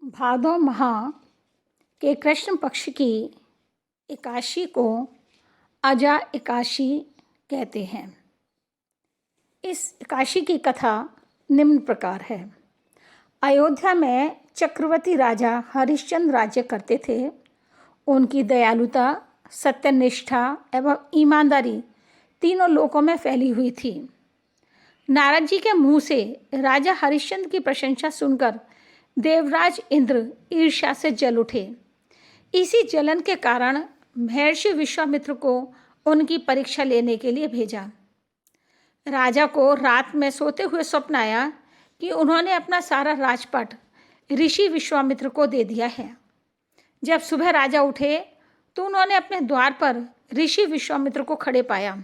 भादौ माह के कृष्ण पक्ष की एकादशी को अजा एकादशी कहते हैं। इस एकादशी की कथा निम्न प्रकार है। अयोध्या में चक्रवर्ती राजा हरिश्चंद्र राज्य करते थे। उनकी दयालुता, सत्यनिष्ठा एवं ईमानदारी तीनों लोकों में फैली हुई थी। नारद जी के मुंह से राजा हरिश्चंद्र की प्रशंसा सुनकर देवराज इंद्र ईर्ष्या से जल उठे। इसी जलन के कारण महर्षि विश्वामित्र को उनकी परीक्षा लेने के लिए भेजा। राजा को रात में सोते हुए स्वप्न आया कि उन्होंने अपना सारा राजपाट ऋषि विश्वामित्र को दे दिया है। जब सुबह राजा उठे तो उन्होंने अपने द्वार पर ऋषि विश्वामित्र को खड़े पाया।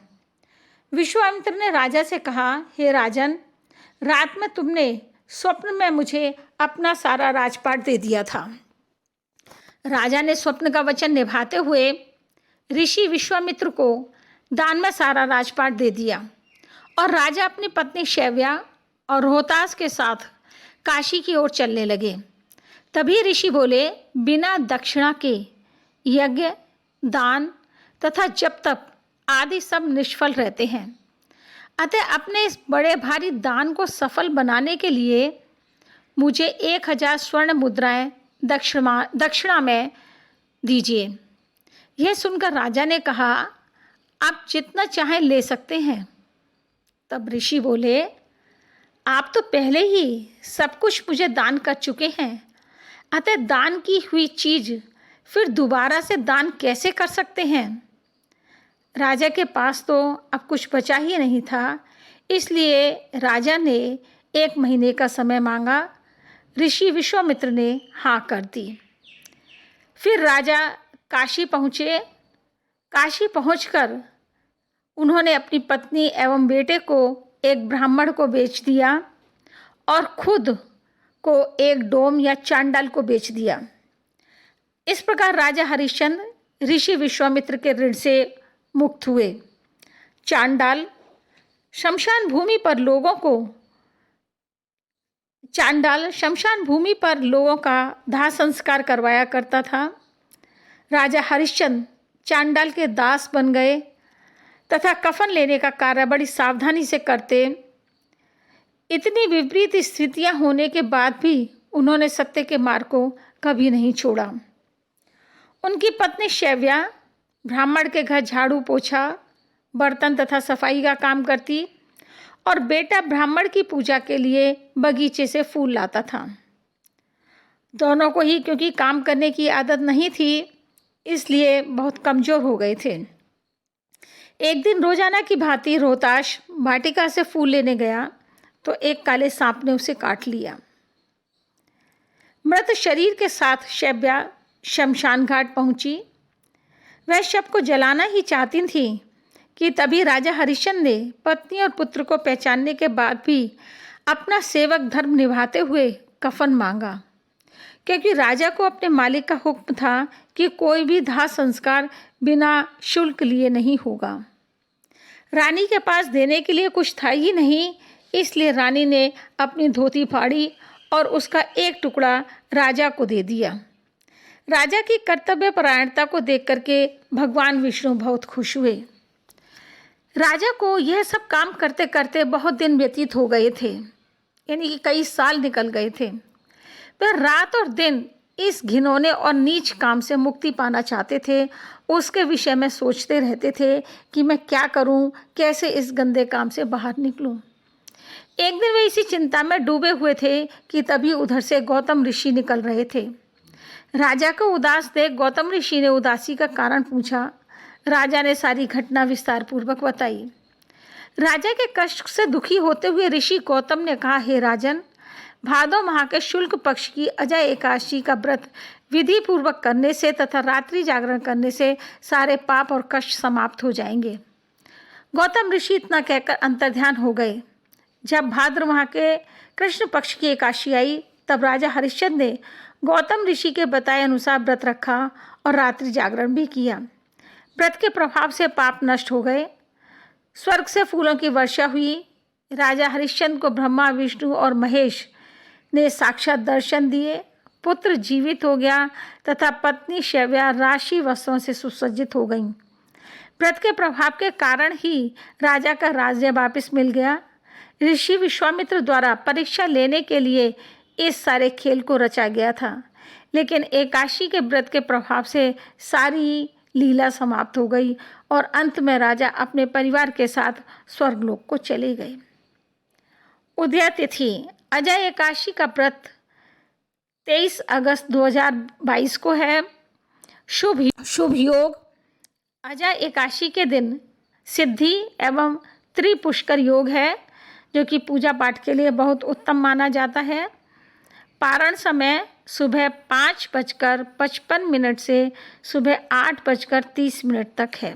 विश्वामित्र ने राजा से कहा, हे राजन, रात में तुमने स्वप्न में मुझे अपना सारा राजपाट दे दिया था। राजा ने स्वप्न का वचन निभाते हुए ऋषि विश्वामित्र को दान में सारा राजपाट दे दिया और राजा अपनी पत्नी शैव्या और रोहतास के साथ काशी की ओर चलने लगे। तभी ऋषि बोले, बिना दक्षिणा के यज्ञ, दान तथा जप तप आदि सब निष्फल रहते हैं। अतः अपने इस बड़े भारी दान को सफल बनाने के लिए मुझे 1000 स्वर्ण मुद्राएं दक्षिणा में दीजिए। यह सुनकर राजा ने कहा, आप जितना चाहें ले सकते हैं। तब ऋषि बोले, आप तो पहले ही सब कुछ मुझे दान कर चुके हैं, अतः दान की हुई चीज़ फिर दोबारा से दान कैसे कर सकते हैं। राजा के पास तो अब कुछ बचा ही नहीं था, इसलिए राजा ने 1 महीने का समय मांगा। ऋषि विश्वामित्र ने हाँ कर दी। फिर राजा काशी पहुँचे। काशी पहुंचकर उन्होंने अपनी पत्नी एवं बेटे को एक ब्राह्मण को बेच दिया और खुद को एक डोम या चांडाल को बेच दिया। इस प्रकार राजा हरिश्चंद्र ऋषि विश्वामित्र के ऋण से मुक्त हुए। चांडाल शमशान भूमि पर लोगों का दाह संस्कार करवाया करता था। राजा हरिश्चंद्र चांडाल के दास बन गए तथा कफन लेने का कार्य बड़ी सावधानी से करते। इतनी विपरीत स्थितियां होने के बाद भी उन्होंने सत्य के मार्ग को कभी नहीं छोड़ा। उनकी पत्नी शैव्या ब्राह्मण के घर झाड़ू पोछा, बर्तन तथा सफाई का काम करती और बेटा ब्राह्मण की पूजा के लिए बगीचे से फूल लाता था। दोनों को ही क्योंकि काम करने की आदत नहीं थी, इसलिए बहुत कमज़ोर हो गए थे। एक दिन रोजाना की भांति रोहतास वाटिका से फूल लेने गया तो एक काले सांप ने उसे काट लिया। मृत शरीर के साथ शैव्या शमशान घाट पहुंची। वह शव को जलाना ही चाहती थी कि तभी राजा हरिश्चंद्र ने पत्नी और पुत्र को पहचानने के बाद भी अपना सेवक धर्म निभाते हुए कफन मांगा, क्योंकि राजा को अपने मालिक का हुक्म था कि कोई भी दाह संस्कार बिना शुल्क लिए नहीं होगा। रानी के पास देने के लिए कुछ था ही नहीं, इसलिए रानी ने अपनी धोती फाड़ी और उसका एक टुकड़ा राजा को दे दिया। राजा की कर्तव्य परायणता को देख करके भगवान विष्णु बहुत खुश हुए। राजा को यह सब काम करते करते बहुत दिन व्यतीत हो गए थे, यानी कि कई साल निकल गए थे। वह रात और दिन इस घिनौने और नीच काम से मुक्ति पाना चाहते थे। उसके विषय में सोचते रहते थे कि मैं क्या करूं, कैसे इस गंदे काम से बाहर निकलूं। एक दिन वे इसी चिंता में डूबे हुए थे कि तभी उधर से गौतम ऋषि निकल रहे थे। राजा को उदास देख गौतम ऋषि ने उदासी का कारण पूछा। राजा ने सारी घटना विस्तार पूर्वक बताई। राजा के कष्ट से दुखी होते हुए ऋषि गौतम ने कहा, हे राजन, भादौ माह के शुक्ल पक्ष की अजा एकादशी का व्रत विधि पूर्वक करने से तथा रात्रि जागरण करने से सारे पाप और कष्ट समाप्त हो जाएंगे। गौतम ऋषि इतना कहकर अंतर्ध्यान हो गए। जब भाद्र माह के कृष्ण पक्ष की एकादशी आई तब राजा हरिश्चंद्र ने गौतम ऋषि के बताए अनुसार व्रत रखा और रात्रि जागरण भी किया। व्रत के प्रभाव से पाप नष्ट हो गए। स्वर्ग से फूलों की वर्षा हुई। राजा हरिश्चंद्र को ब्रह्मा, विष्णु और महेश ने साक्षात दर्शन दिए। पुत्र जीवित हो गया तथा पत्नी शैव्या राशि वस्त्रों से सुसज्जित हो गई। व्रत के प्रभाव के कारण ही राजा का राज्य वापस मिल गया। ऋषि विश्वामित्र द्वारा परीक्षा लेने के लिए इस सारे खेल को रचा गया था, लेकिन एकादशी के व्रत के प्रभाव से सारी लीला समाप्त हो गई और अंत में राजा अपने परिवार के साथ स्वर्गलोक को चले गए। उदया तिथि अजय एकादशी का व्रत 23 अगस्त 2022 को है। शुभ योग अजय एकादशी के दिन सिद्धि एवं त्रिपुष्कर योग है, जो कि पूजा पाठ के लिए बहुत उत्तम माना जाता है। पारण समय सुबह 5:55 से सुबह 8:30 तक है।